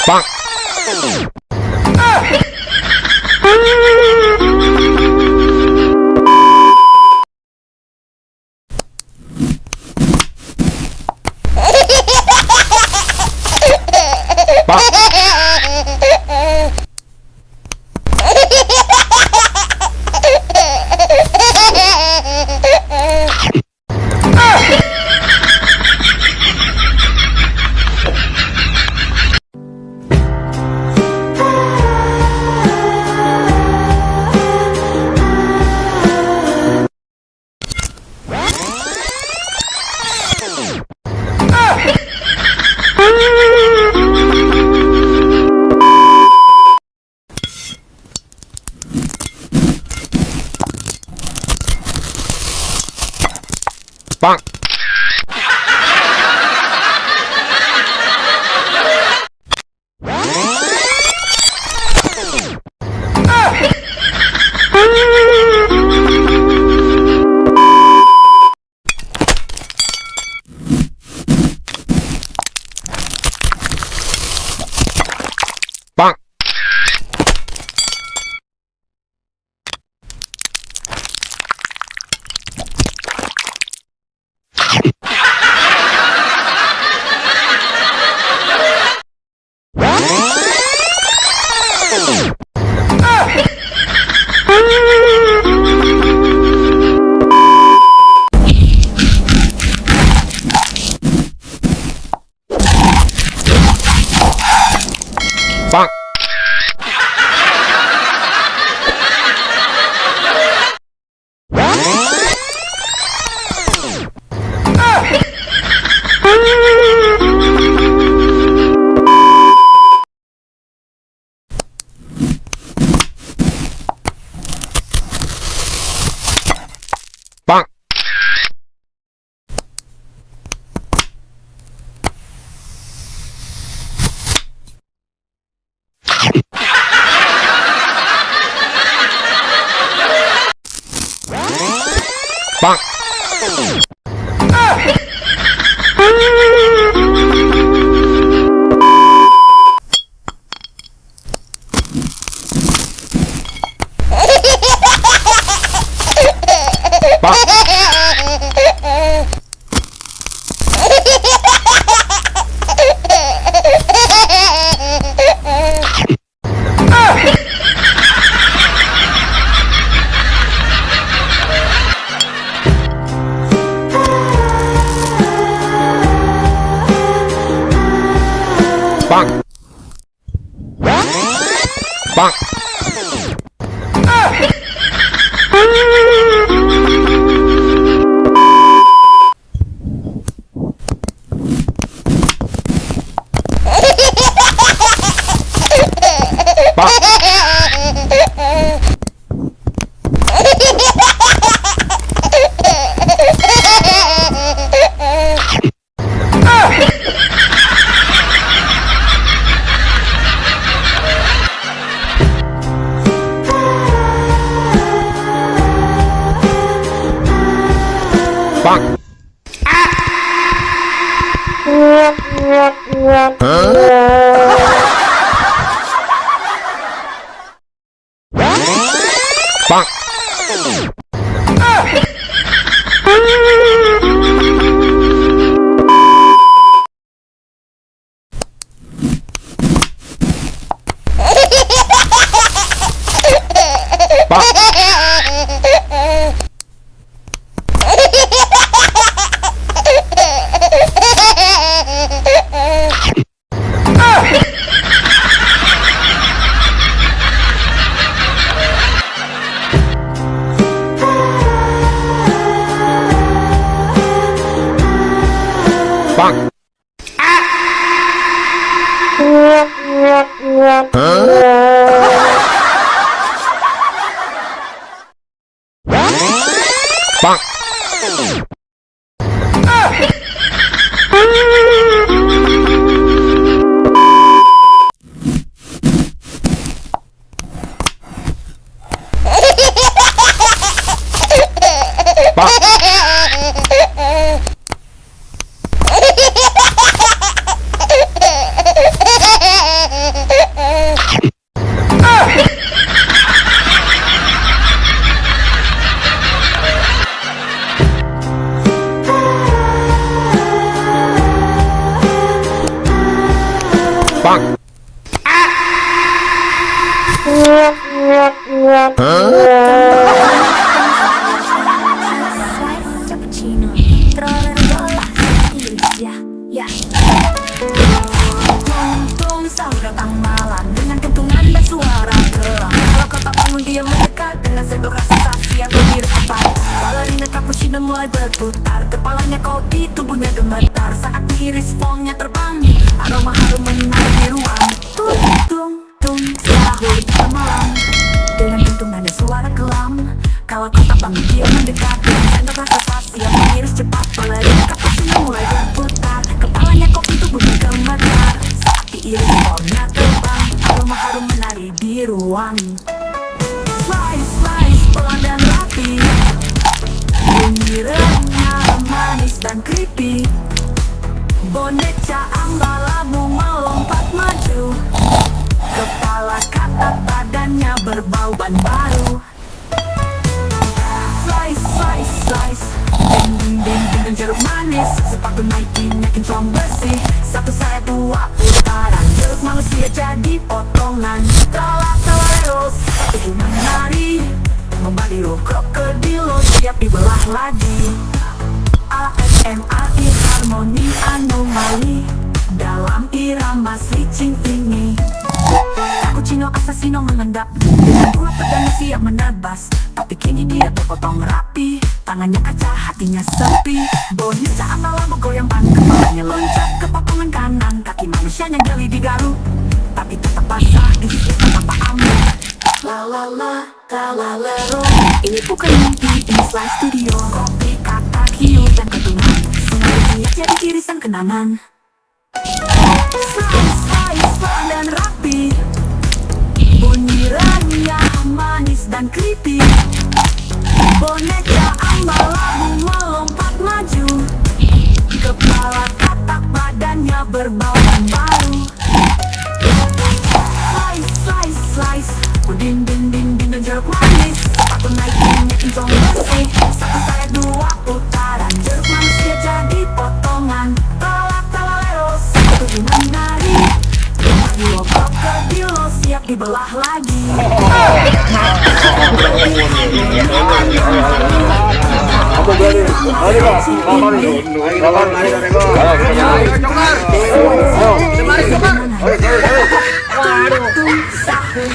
빵! 빵! 빵! 빵! 빵! 빵! 빵! 빵! 빵! 빵! 빵! 빵! 빵. Cappuccino, ya, ya. Tung sahur datang malam dengan kentungan dan suara gelang. Kalau kau tak bangun dia mendekat dengan sendok rasa sensasi yang mirip cepat. Balerina cappuccino mulai berputar, kepalanya kopi, tubuhnya gemetar. Saat iris foamnya terbang, aroma harum menyinari di ruang. Tung sahur datang malam dengan kentungan dan suara gelam. Kalau kau tak bangun dia mendekat dengan sendok rasa sensasi yang mengiris cepat. Balerina cappuccino mulai berputar, kepalanya kopi, tubuhnya gemetar. Saat iris foamnya terbang, aroma harum menari di ruang. Slice, pelan dan rapi, bunyi renyah, manis dan creepy. Boneka ambalamu melompat maju, kepala katak, badannya berbau ban baru. Slice, ding, jeruk manis, sepatu Nike, kinclong bersih. Satu saya dua putaran, jeruk manusia jadi potongan. Trolleros, tubuh menari, membaliru krokodilo, siap dibelah lagi. ASMR harmoni anomali dalam irama switching ini. Cappuccino assassino mengendap dengan dua pedangnya siap menebas. Tapi kini dia terpotong rapi, tangannya kaca, hatinya sepi. Boneka ambalamu goyang ban, kepalanya loncat ke potongan kanan. Kaki manusianya geli digaruk, tapi tetap basah di sisi tanpa amuk. La la la, talalero. Ini bukan mimpi, ini Slice Studio. Kopi, katak, hiu, dan ketungan sengaja siap jadi irisan kenangan. Slice, pelan dan rapi, bunyi renyah, manis dan creepy. Boneka ambalamu melompat maju, kepala katak, badannya berbau ban baru. Slice, ding, dan jeruk manis, sepatu Nike, kinclong bersih. Satu saya dua putaran, jeruk manusia jadi potongan. Trolleros, tubuh menari, krokodilo, krokodilo, siap dibelah lagi. Waduh, sahur.